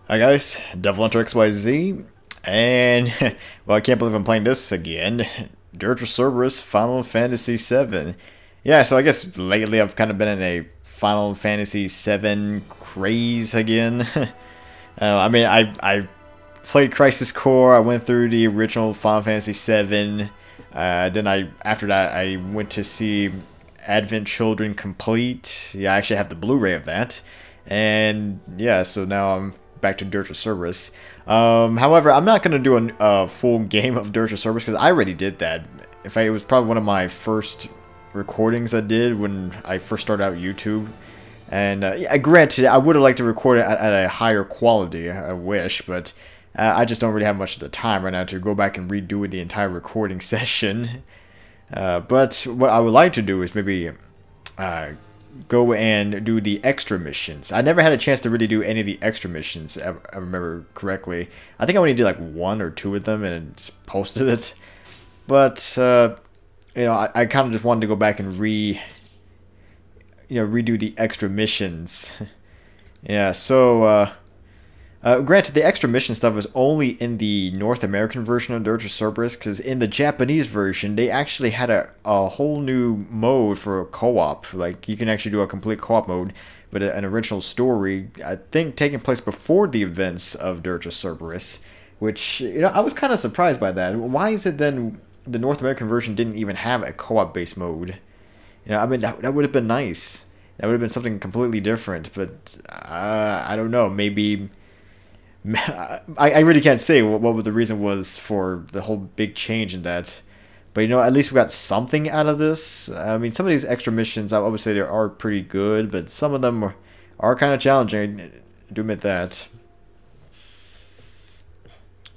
Hi guys, DevilHunterXYZ, and well, I can't believe I'm playing this again. Dirge of Cerberus, Final Fantasy VII. Yeah, so I guess lately I've kind of been in a Final Fantasy VII craze again. I mean, I played Crisis Core. I went through the original Final Fantasy VII. Then after that I went to see Advent Children Complete. Yeah, I actually have the Blu-ray of that. And yeah, so now I'm back to Dirge of Cerberus. However, I'm not going to do a full game of Dirge of Cerberus because I already did that. In fact, it was probably one of my first recordings I did when I first started out YouTube. And yeah, granted, I would have liked to record it at a higher quality, I wish, but I just don't really have much of the time right now to go back and redo the entire recording session. But what I would like to do is maybe go and do the extra missions. I never had a chance to really do any of the extra missions, if I remember correctly. I think I only did like one or two of them and just posted it. But, you know, I kind of just wanted to go back and redo the extra missions. Yeah, so, granted, the extra mission stuff is only in the North American version of Dirge of Cerberus, because in the Japanese version, they actually had a whole new mode for co-op. Like, you can actually do a complete co-op mode with an original story, I think taking place before the events of Dirge of Cerberus, which, you know, I was kind of surprised by that. Why is it then the North American version didn't even have a co-op based mode? You know, I mean, that would have been nice. That would have been something completely different, but I don't know, maybe... I really can't say what the reason was for the whole big change in that. But, you know, at least we got something out of this. I mean, some of these extra missions, I would say they are pretty good, but some of them are kind of challenging. I do admit that.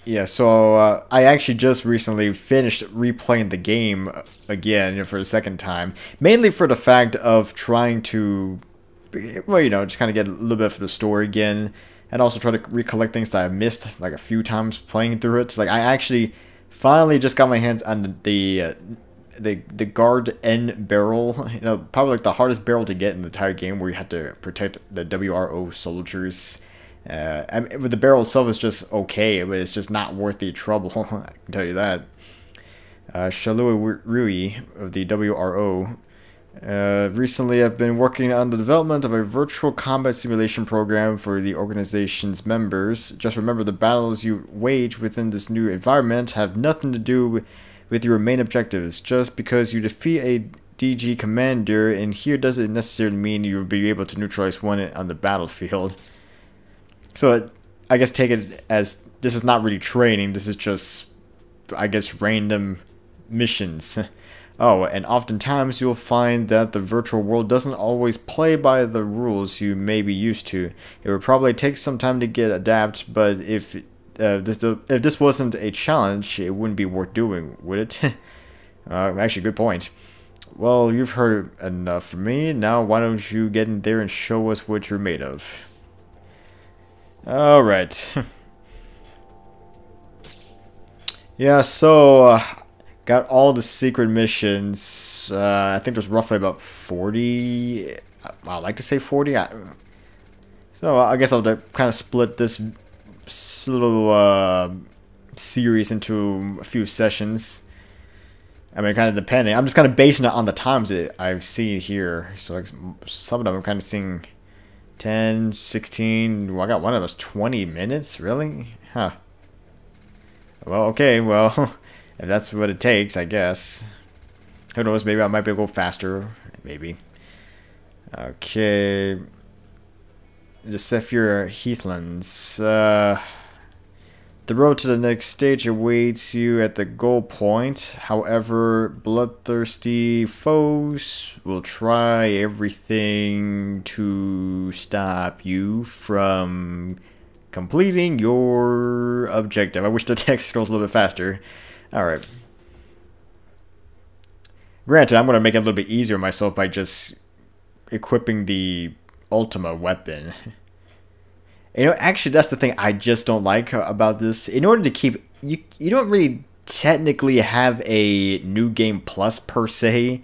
Yeah, so I actually just recently finished replaying the game again, you know, for the second time. Mainly for the fact of trying to, well, you know, just kind of get a little bit of the story again. And also try to recollect things that I missed like a few times playing through it. Like I actually finally just got my hands on the guard N barrel. You know, probably like the hardest barrel to get in the entire game, where you have to protect the WRO soldiers. I mean, the barrel itself is just okay, but it's just not worth the trouble. I can tell you that. Shalua Rui of the WRO. Recently, I've been working on the development of a virtual combat simulation program for the organization's members. Just remember, the battles you wage within this new environment have nothing to do with your main objectives. Just because you defeat a DG commander in here doesn't necessarily mean you'll be able to neutralize one on the battlefield. So, I guess take it as this is not really training, this is just, I guess, random missions. Oh, and oftentimes you'll find that the virtual world doesn't always play by the rules you may be used to. It would probably take some time to get adapt, but if this wasn't a challenge, it wouldn't be worth doing, would it? Actually, good point. Well, you've heard enough from me. Now, why don't you get in there and show us what you're made of? Alright. Yeah, so... got all the secret missions. I think there's roughly about 40. I like to say 40. So I guess I'll kind of split this little series into a few sessions. I mean, kind of depending. I'm just kind of basing it on the times that I've seen here. So like some of them I'm kind of seeing 10, 16. Well, I got one of those 20 minutes. Really? Huh. Well, okay. Well. If that's what it takes, I guess. Who knows, maybe I might be able to go faster. Maybe. Okay. The Zephyr Heathlands. The road to the next stage awaits you at the goal point. However, bloodthirsty foes will try everything to stop you from completing your objective. I wish the text scrolls a little bit faster. Alright. Granted, I'm going to make it a little bit easier on myself by just equipping the Ultima weapon. You know, actually, that's the thing I just don't like about this. In order to keep... You don't really technically have a New Game Plus, per se.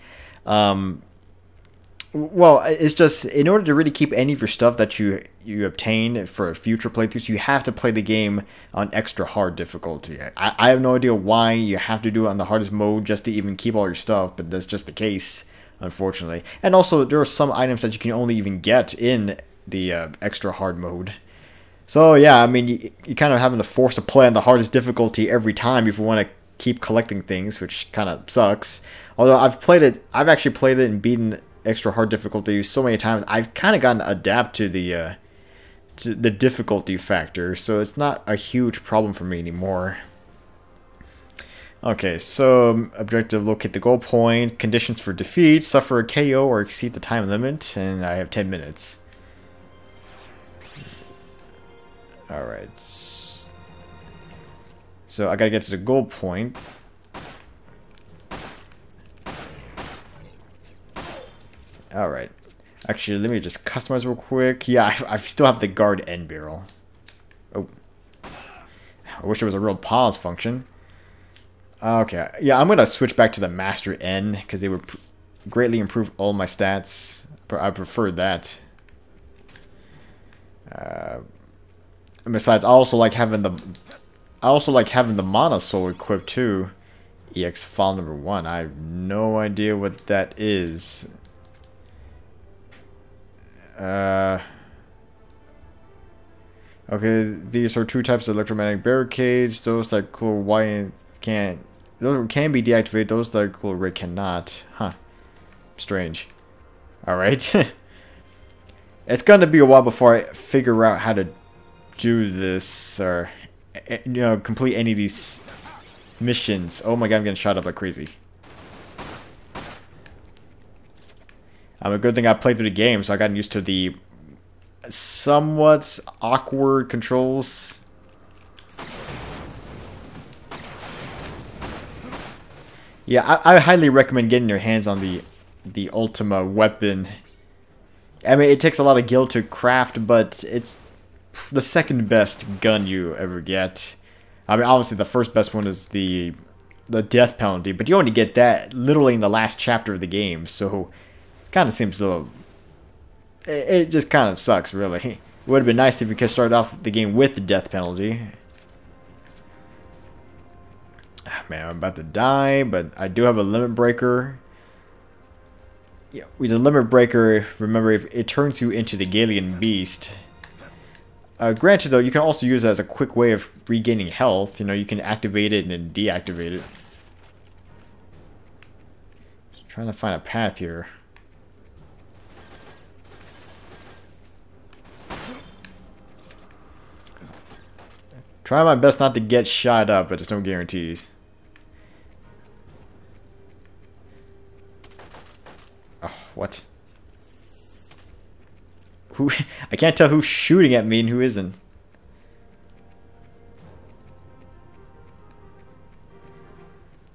Well, it's just in order to really keep any of your stuff that you obtain for future playthroughs, you have to play the game on extra hard difficulty. I have no idea why you have to do it on the hardest mode just to even keep all your stuff, but that's just the case, unfortunately. And also, there are some items that you can only even get in the extra hard mode. So yeah, I mean, you kind of having to force to play on the hardest difficulty every time if you want to keep collecting things, which kind of sucks. Although I've actually played it and beaten extra hard difficulty so many times, I've kind of gotten to adapt to the difficulty factor, so it's not a huge problem for me anymore. Okay, so objective: locate the goal point. Conditions for defeat: suffer a KO or exceed the time limit, and I have 10 minutes. Alright. So I gotta get to the goal point. Alright. Actually, let me just customize real quick. Yeah, I still have the guard end barrel. Oh. I wish there was a real pause function. Okay. Yeah, I'm going to switch back to the master N because they would greatly improve all my stats. I prefer that. And besides, I also like having the mana soul equipped too. EX file number 1. I have no idea what that is. Okay, these are 2 types of electromagnetic barricades. Those that glow white can be deactivated. Those that glow red cannot. Huh. Strange. Alright. It's gonna be a while before I figure out how to do this or complete any of these missions. Oh my god, I'm getting shot up like crazy. A good thing I played through the game, so I got used to the somewhat awkward controls. Yeah, I highly recommend getting your hands on the Ultima weapon. I mean, it takes a lot of gil to craft, but it's the second best gun you ever get. I mean, obviously the first best one is the death penalty, but you only get that literally in the last chapter of the game, so kind of seems a little... It just kind of sucks, really. It would have been nice if you could start off the game with the death penalty. Man, I'm about to die, but I do have a limit breaker. Yeah, with the limit breaker, remember, if it turns you into the Galian Beast. Granted, though, you can also use it as a quick way of regaining health. You know, you can activate it and then deactivate it. Just trying to find a path here. Try my best not to get shot up, but there's no guarantees. Oh, what? Who? I can't tell who's shooting at me and who isn't.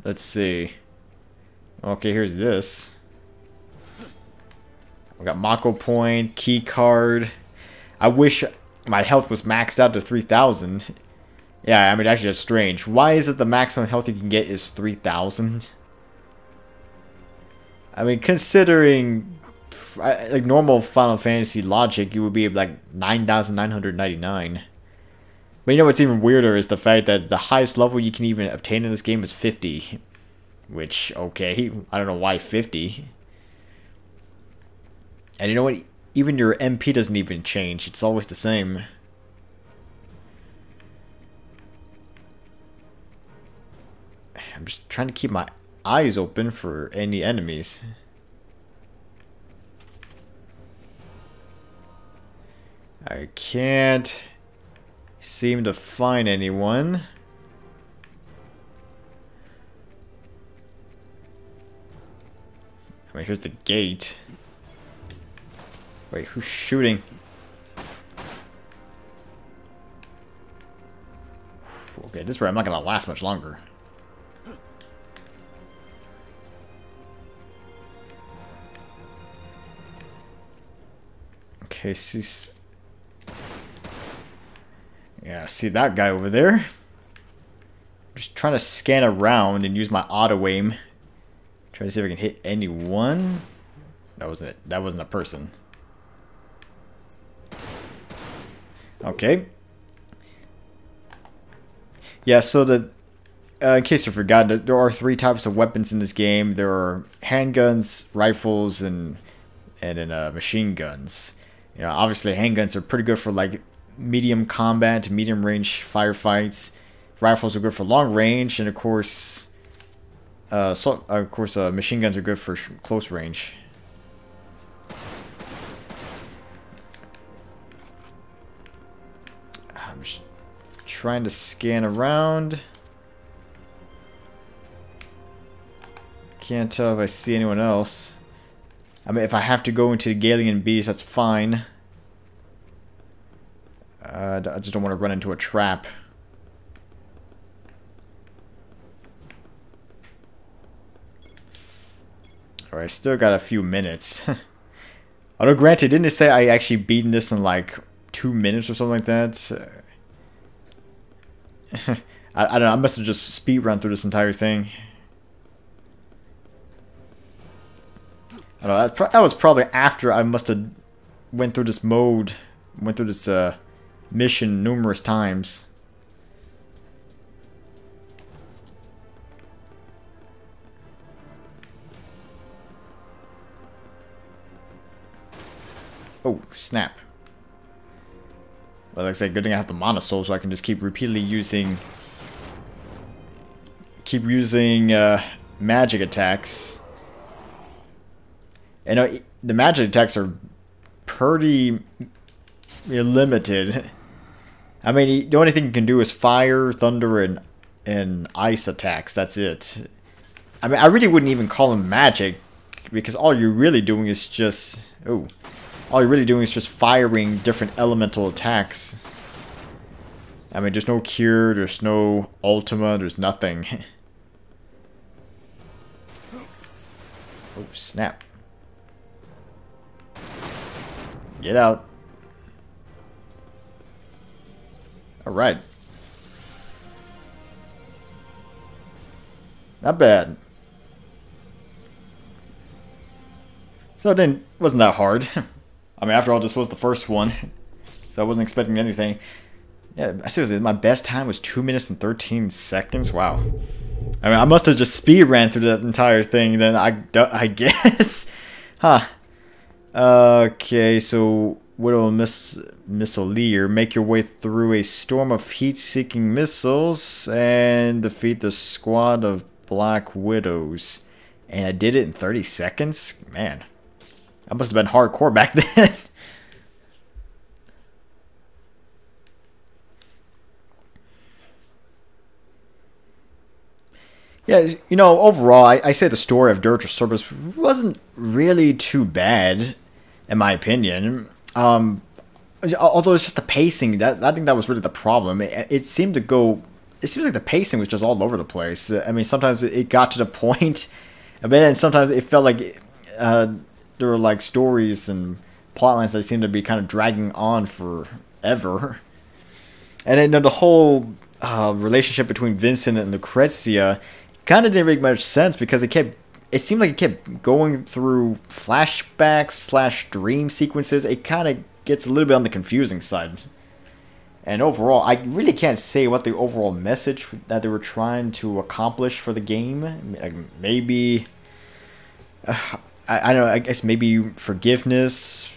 Let's see. Okay, here's this. We got Mako point, key card. I wish my health was maxed out to 3,000. Yeah, I mean, actually, that's strange. Why is it the maximum health you can get is 3,000? I mean, considering like normal Final Fantasy logic, you would be like 9,999. But you know what's even weirder is the fact that the highest level you can even obtain in this game is 50. Which, okay, I don't know why 50. And you know what? Even your MP doesn't even change. It's always the same. I'm just trying to keep my eyes open for any enemies. I can't seem to find anyone. I mean, here's the gate. Wait, who's shooting? Okay, this way I'm not gonna last much longer. Okay, see. Yeah, see that guy over there? Just trying to scan around and use my auto aim. Trying to see if I can hit anyone. that wasn't it. That wasn't a person. Okay. Yeah, so in case you forgot, there are 3 types of weapons in this game. There are handguns, rifles, and then machine guns. You know, obviously handguns are pretty good for like medium combat, medium range firefights. Rifles are good for long range, and of course, machine guns are good for close range. I'm just trying to scan around. Can't tell if I see anyone else. I mean, if I have to go into the Galleon Beast, that's fine. I just don't want to run into a trap. Alright, I still got a few minutes. Although, granted, didn't it say I actually beaten this in like 2 minutes or something like that? I don't know, I must have just speed run through this entire thing. I don't know, that was probably after I must have went through this mission numerous times. Oh, snap. Well, like I said, good thing I have the Mana Soul, so I can just keep repeatedly using magic attacks. And the magic attacks are pretty limited. I mean, the only thing you can do is fire, thunder, and ice attacks. That's it. I mean, I really wouldn't even call them magic, because all you're really doing is just firing different elemental attacks. I mean, there's no cure, there's no ultima, there's nothing. Oh, snap. Get out. Alright. Not bad. So it wasn't that hard. I mean, after all, this was the first one. So I wasn't expecting anything. Yeah, seriously, my best time was 2 minutes and 13 seconds? Wow. I mean, I must have just speed ran through that entire thing, then I guess. Huh. Okay, so Widow Missileer, make your way through a storm of heat-seeking missiles and defeat the squad of Black Widows. And I did it in 30 seconds? Man, that must have been hardcore back then. Yeah, you know, overall, I say the story of Dirge of Cerberus wasn't really too bad, in my opinion. Although it's just the pacing, I think that was really the problem. It seemed to go... It seems like the pacing was just all over the place. I mean, sometimes it got to the point, but then sometimes it felt like there were like stories and plotlines that seemed to be kind of dragging on forever. And then the whole relationship between Vincent and Lucrezia kind of didn't make much sense, because it seemed like it kept going through flashbacks / dream sequences. It kind of gets a little bit on the confusing side. And overall, I really can't say what the overall message that they were trying to accomplish for the game. Like maybe, I don't know, I guess maybe forgiveness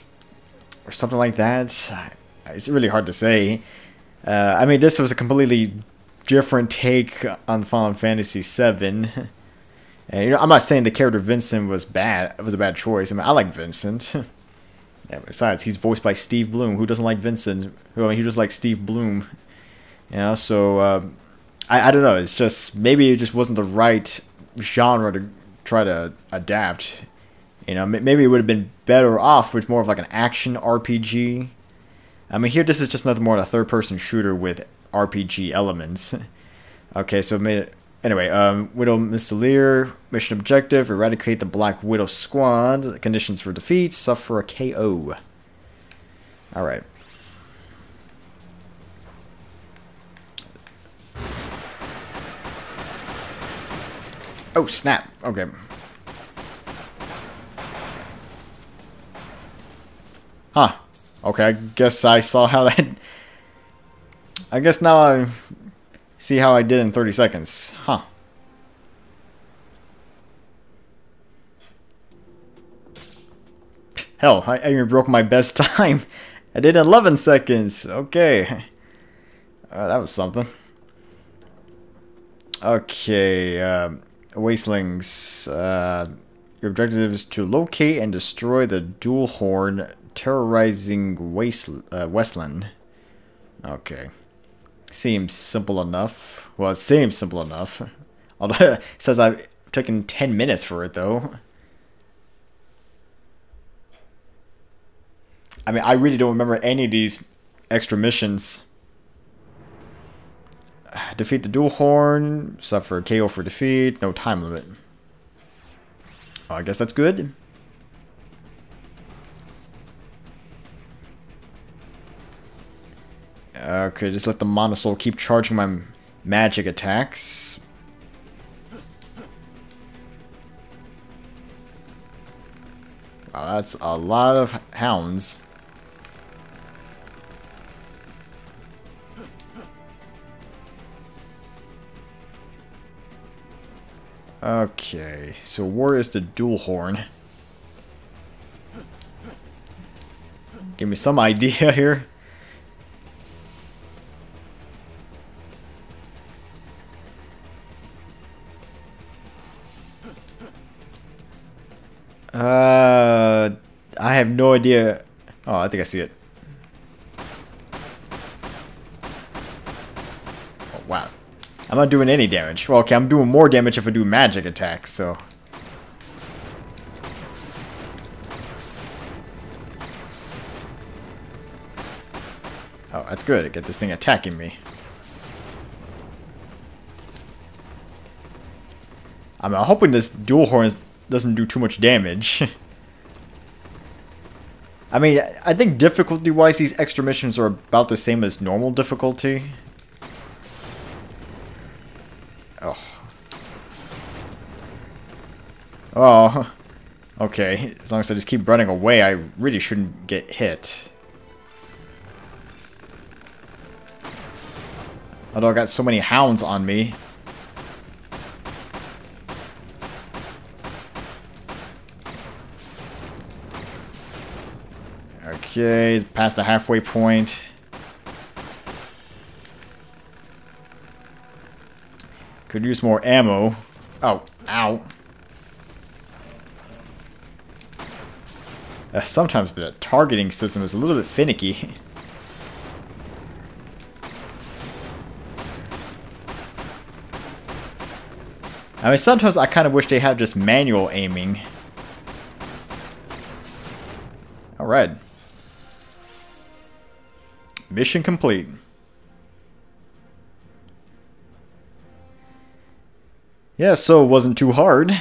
or something like that. It's really hard to say. I mean, this was a completely different take on Final Fantasy VII. And, you know, I'm not saying the character Vincent was bad. It was a bad choice. I mean, I like Vincent. Yeah, besides, he's voiced by Steve Bloom. Who doesn't like Vincent? I mean, he just likes Steve Bloom. You know, so I don't know. It's just maybe it just wasn't the right genre to try to adapt. You know, maybe it would have been better off with more of like an action RPG. I mean, here this is just nothing more than a third-person shooter with RPG elements. Okay, so anyway, Widow Missileer, mission objective, eradicate the Black Widow squad. Conditions for defeat, suffer a KO. Alright. Oh, snap. Okay. Huh. Okay, I guess I saw how that... I guess now I see how I did in 30 seconds. Huh. Hell, I even broke my best time. I did 11 seconds. Okay. That was something. Okay, Wastelings. Your objective is to locate and destroy the dual horn terrorizing Westland. Okay. Seems simple enough. Well, it seems simple enough. Although it says I've taken 10 minutes for it, though. I mean, I really don't remember any of these extra missions. Defeat the dual horn, suffer a KO for defeat, no time limit. Oh, I guess that's good. Okay, just let the Monosoul keep charging my magic attacks. Wow, that's a lot of hounds. Okay, so where is the dual horn? Give me some idea here. I have no idea. Oh, I think I see it. Oh, wow. I'm not doing any damage. Well, okay, I'm doing more damage if I do magic attacks, so... Oh, that's good. I get this thing attacking me. I'm hoping this dual horn doesn't do too much damage. I mean, I think difficulty-wise, these extra missions are about the same as normal difficulty. Oh. Oh. Okay. As long as I just keep running away, I really shouldn't get hit. Although I got so many hounds on me. Okay, past the halfway point. Could use more ammo. Oh, ow. Sometimes the targeting system is a little bit finicky. I mean, sometimes I kind of wish they had just manual aiming. Alright. Mission complete. Yeah, so it wasn't too hard.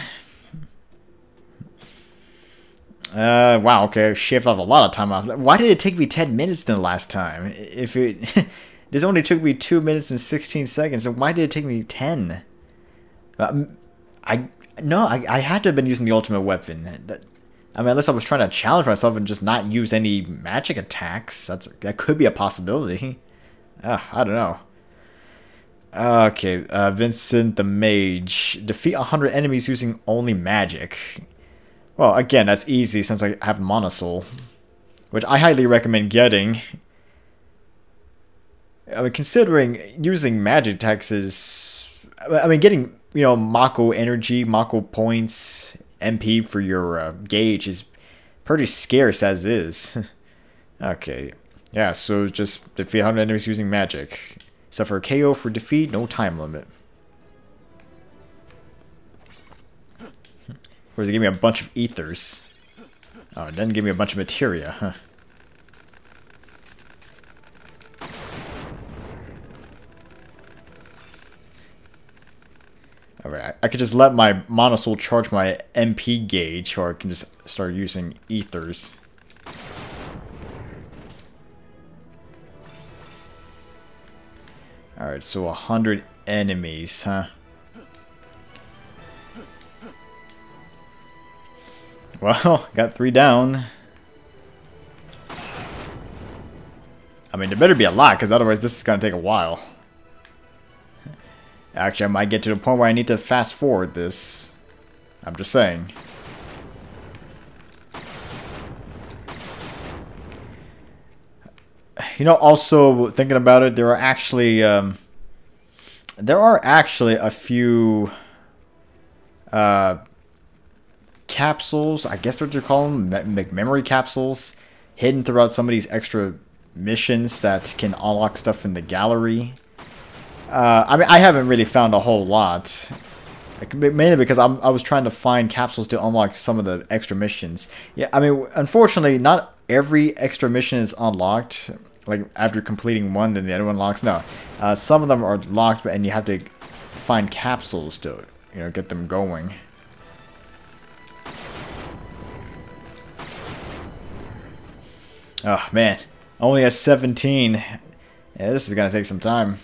Wow, okay, I shaved off a lot of time off. Why did it take me 10 minutes than last time? If it... This only took me 2 minutes and 16 seconds, so why did it take me 10? I had to have been using the ultimate weapon. I mean, unless I was trying to challenge myself and just not use any magic attacks. That could be a possibility. I don't know. Okay, Vincent the mage. Defeat 100 enemies using only magic. Well, again, that's easy since I have Monosoul, which I highly recommend getting. I mean, considering using magic attacks is... I mean, getting, you know, Mako energy, Mako points... MP for your gauge is pretty scarce as is. Okay. Yeah, so just defeat 100 enemies using magic. Suffer a KO for defeat, no time limit. Of course, it gave me a bunch of ethers. Oh, it doesn't give me a bunch of materia, huh? Alright, I could just let my Monosoul charge my MP gauge, or I can just start using ethers. Alright, so 100 enemies, huh? Well, got 3 down. I mean, there better be a lot, because otherwise this is going to take a while. Actually, I might get to the point where I need to fast forward this. I'm just saying. You know, also thinking about it, there are actually a few capsules, I guess what you call them, memory capsules, hidden throughout some of these extra missions that can unlock stuff in the gallery. I mean, I haven't really found a whole lot, mainly because I was trying to find capsules to unlock some of the extra missions. Yeah, I mean, unfortunately, not every extra mission is unlocked. Like, after completing one, then the other one unlocks. No, some of them are locked, and you have to find capsules to, you know, get them going. Oh, man. Only at 17. Yeah, this is gonna take some time.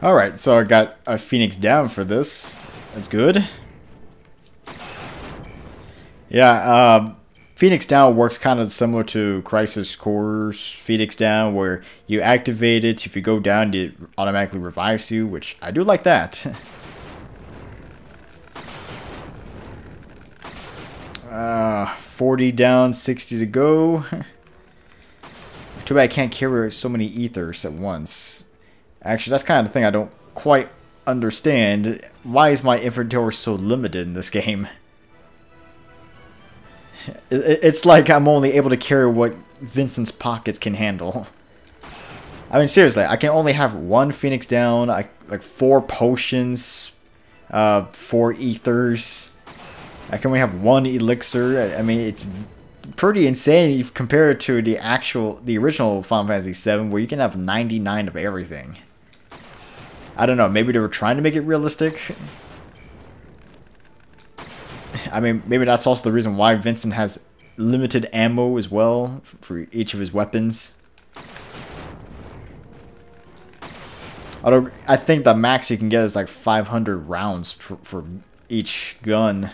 Alright, so I got a Phoenix down for this. That's good. Yeah, Phoenix down works kind of similar to Crisis Core's Phoenix down, where you activate it. If you go down, it automatically revives you, which I do like that. 40 down, 60 to go. Too bad I can't carry so many ethers at once. Actually, that's kind of the thing I don't quite understand. Why is my inventory so limited in this game? It's like I'm only able to carry what Vincent's pockets can handle. I mean, seriously, I can only have one Phoenix down, like 4 potions, 4 ethers. I can only have 1 elixir. I mean, it's pretty insane if you compare it to the original Final Fantasy VII, where you can have 99 of everything. I don't know, maybe they were trying to make it realistic. I mean, maybe that's also the reason why Vincent has limited ammo as well for each of his weapons. Although, I think the max you can get is like 500 rounds for each gun.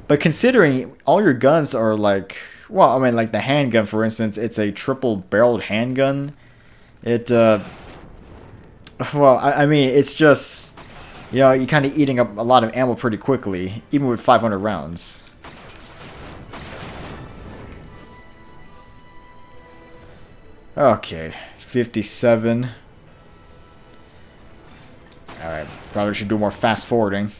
But considering all your guns are like, well, I mean, like the handgun, for instance, it's a triple-barreled handgun. Well, I mean, it's just, you know, you're kind of eating up a lot of ammo pretty quickly, even with 500 rounds. Okay, 57. Alright, probably should do more fast forwarding.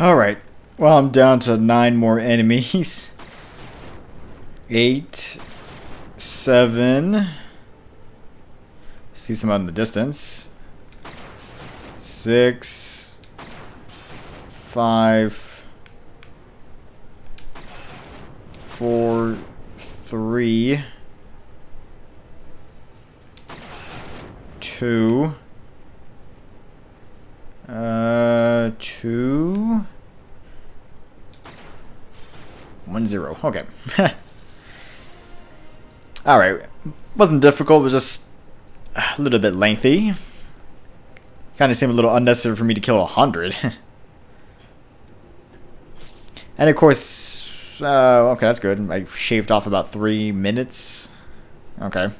Alright. Well, I'm down to 9 more enemies. 8, 7. See some out in the distance. 6, 5, 4, 3, 2, 2, 1, 0. Okay. Alright. Wasn't difficult, it was just a little bit lengthy. Kind of seemed a little unnecessary for me to kill 100. And of course, okay, that's good. I shaved off about 3 minutes. Okay.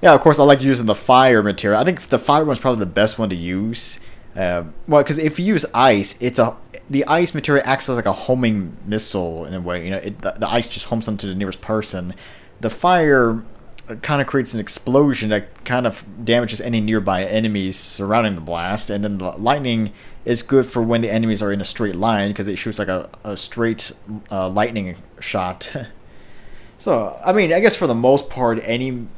Yeah, of course, I like using the fire material. I think the fire one's probably the best one to use. Well, because if you use ice, the ice material acts as like a homing missile in a way. You know, the ice just homes onto the nearest person. The fire kind of creates an explosion that kind of damages any nearby enemies surrounding the blast, and then the lightning is good for when the enemies are in a straight line because it shoots like a straight lightning shot. So, I mean, I guess for the most part, I mean,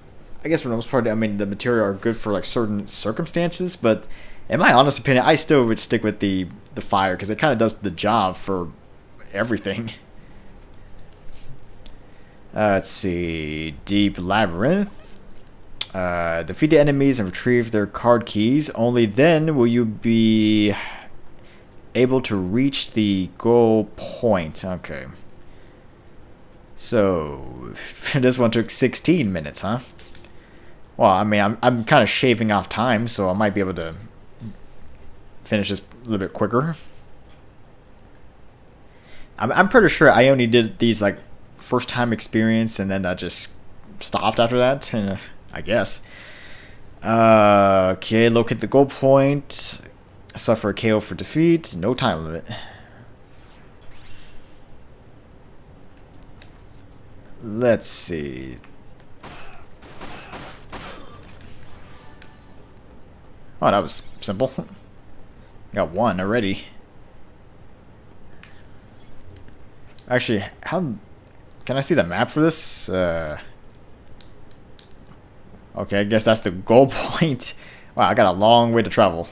the material are good for like certain circumstances, but in my honest opinion, I still would stick with the fire because it kind of does the job for everything. Let's see. Deep labyrinth. Defeat the enemies and retrieve their card keys. Only then will you be able to reach the goal point. Okay. So this one took 16 minutes, huh? Well, I mean, I'm kind of shaving off time, so I might be able to finish this a little bit quicker. I'm pretty sure I only did these like first time experience, and then I just stopped after that, I guess. Okay, locate the goal point. Suffer a KO for defeat. No time limit. Let's see. Oh, that was simple. Got 1 already. Actually, how... Can I see the map for this? Okay, I guess that's the goal point. Wow, I got a long way to travel.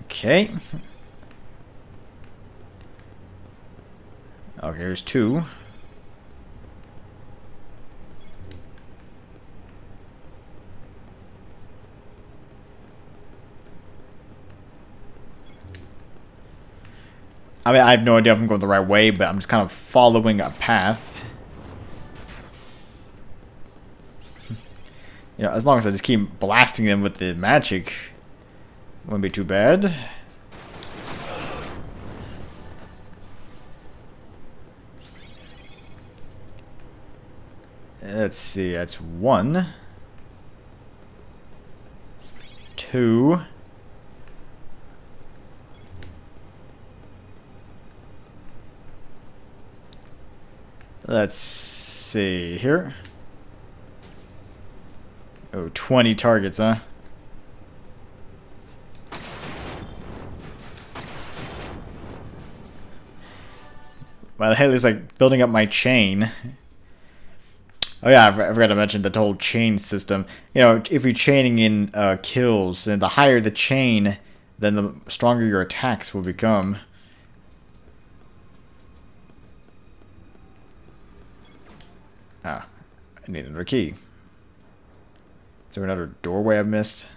Okay. Okay, here's 2. I mean, I have no idea if I'm going the right way, but I'm just kind of following a path. You know, as long as I just keep blasting them with the magic, wouldn't be too bad. Let's see, that's 1, 2. Let's see here. Oh, 20 targets, huh? Well, the hell is like building up my chain. Oh yeah, I forgot to mention the whole chain system. You know, if you're chaining in kills, then the higher the chain, then the stronger your attacks will become. Ah, I need another key. Is there another doorway I've missed?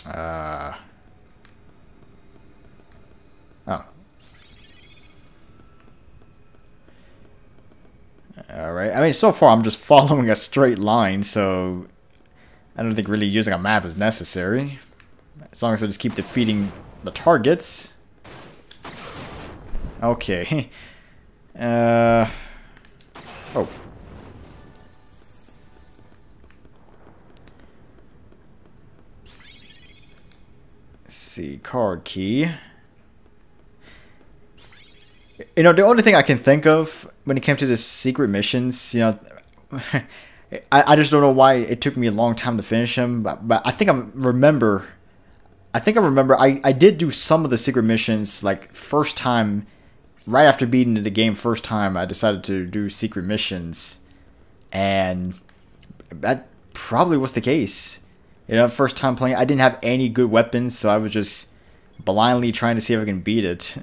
Oh. Alright, I mean, so far I'm just following a straight line, so I don't think really using a map is necessary. As long as I just keep defeating the targets. Okay. Oh. Let's see, card key. You know, the only thing I can think of when it came to the secret missions, you know, I just don't know why it took me a long time to finish them. But I think I did do some of the secret missions like first time, right after beating the game first time. I decided to do secret missions, and that probably was the case. You know, first time playing, I didn't have any good weapons, so I was just blindly trying to see if I can beat it.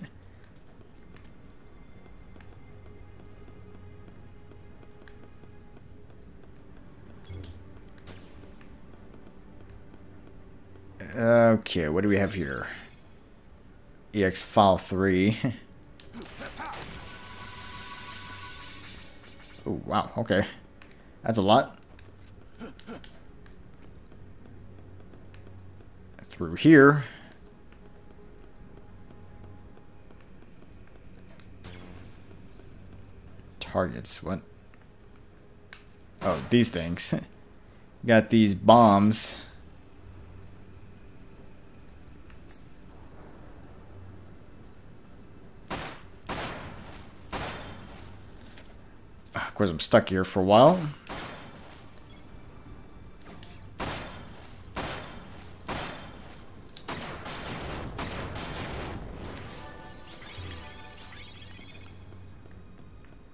Okay, what do we have here? EX file 3. Oh, wow, okay. That's a lot. Through here. Targets, what? Oh, these things. Got these bombs. Of course, I'm stuck here for a while.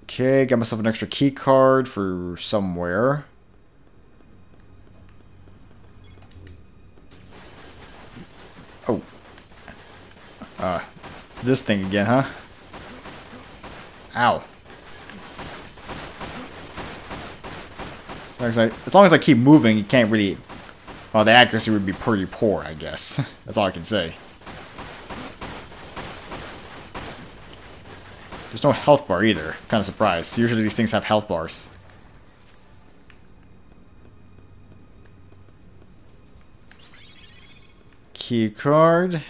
Okay, got myself an extra key card for somewhere. Oh. This thing again, huh? Ow. As long as I keep moving, you can't really... Well, the accuracy would be pretty poor, I guess. That's all I can say. There's no health bar either. I'm kind of surprised. Usually these things have health bars. Key card.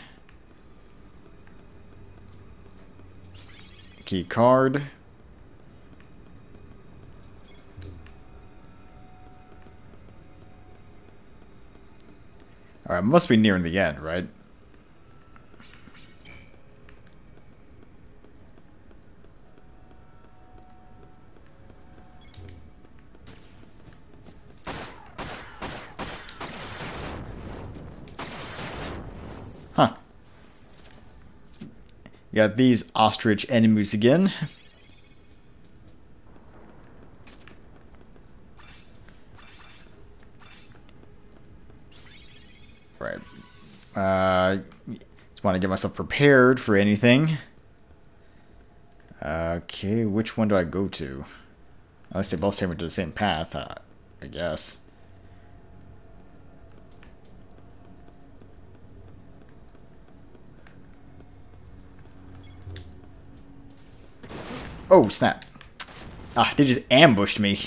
Key card. Alright, must be nearing the end, right? Huh. Got these ostrich enemies again. Right. Just want to get myself prepared for anything. Okay, which one do I go to? Unless they both take me to the same path, I guess. Oh, snap. Ah, they just ambushed me.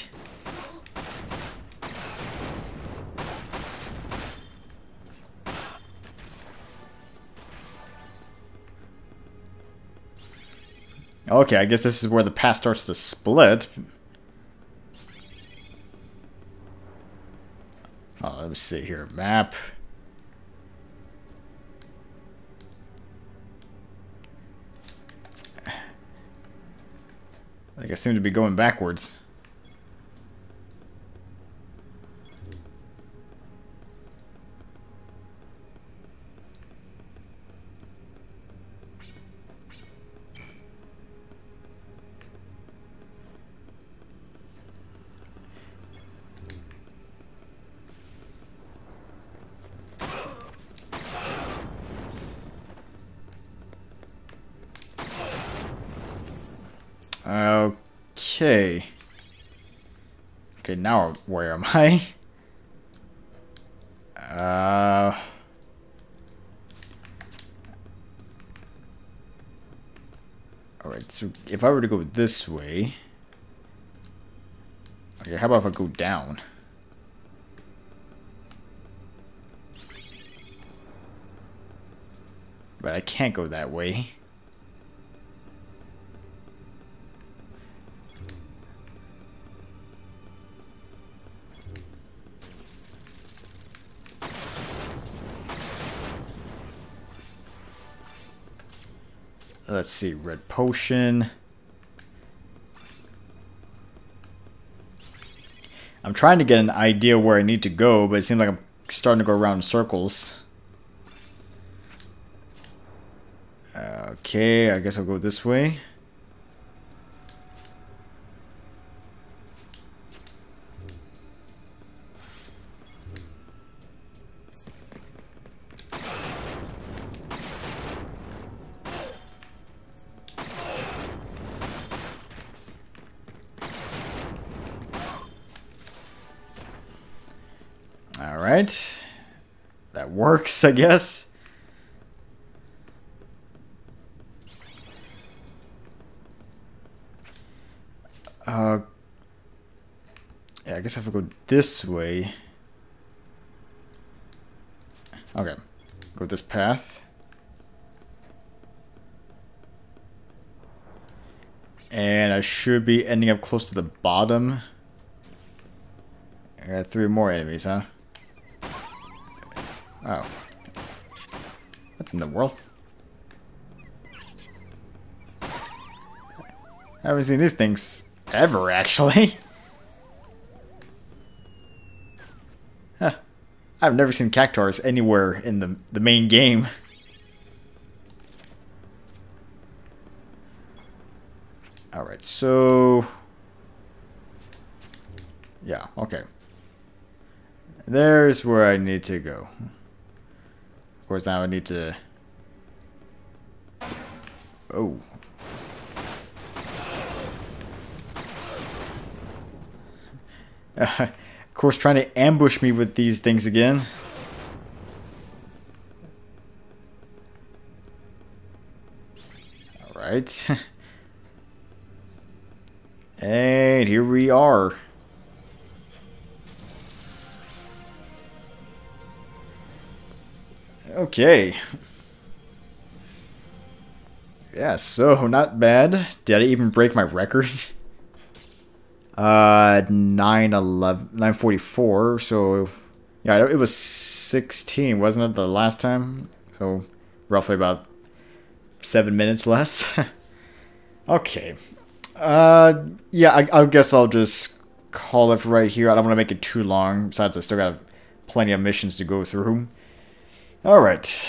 Okay, I guess this is where the path starts to split. Oh, let me see here. Map. Like I seem to be going backwards. Okay. Okay, now where am I? Alright, so if I were to go this way... Okay, how about if I go down? But I can't go that way. Let's see, red potion. I'm trying to get an idea where I need to go, but it seems like I'm starting to go around in circles. Okay, I guess I'll go this way. Alright. That works, I guess. Yeah, I guess I have to go this way. Okay. Go this path. And I should be ending up close to the bottom. I got 3 more enemies, huh? Oh. What in the world? I haven't seen these things ever, actually. Huh. I've never seen cactuars anywhere in the main game. Alright, so... yeah, okay. There's where I need to go. Of course, now I need to... oh. Of course, trying to ambush me with these things again. Alright. And here we are. Okay. Yeah, so not bad. Did I even break my record? 944. So yeah, it was 16, wasn't it, the last time? So roughly about 7 minutes less. Okay. Yeah, I guess I'll just call it right here. I don't want to make it too long. Besides, I still got plenty of missions to go through. Alright.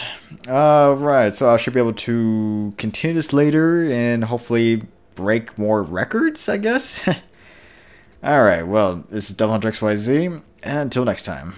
Alright, so I should be able to continue this later and hopefully break more records, I guess? Alright, well, this is DevilHunterXYZ, and until next time.